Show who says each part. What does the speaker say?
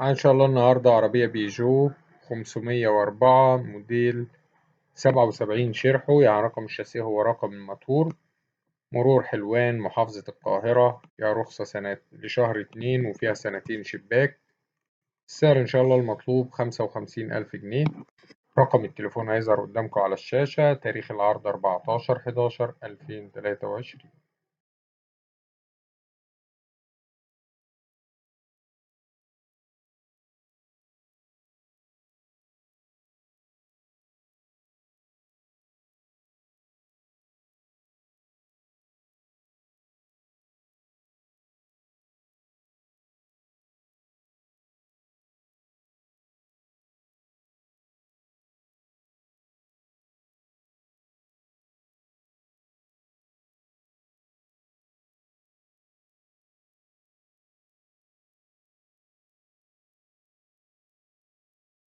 Speaker 1: إن شاء الله النهاردة عربية بيجو 504 موديل 77 شرحه، يعني رقم الشاسيه هو رقم الموتور. مرور حلوان محافظة القاهرة، فيها رخصة سنة لشهر 2 وفيها سنتين شباك. السعر إن شاء الله المطلوب 55,000 جنيه. رقم التليفون هيظهر قدامكم على الشاشة. تاريخ العرض 14/11/2023.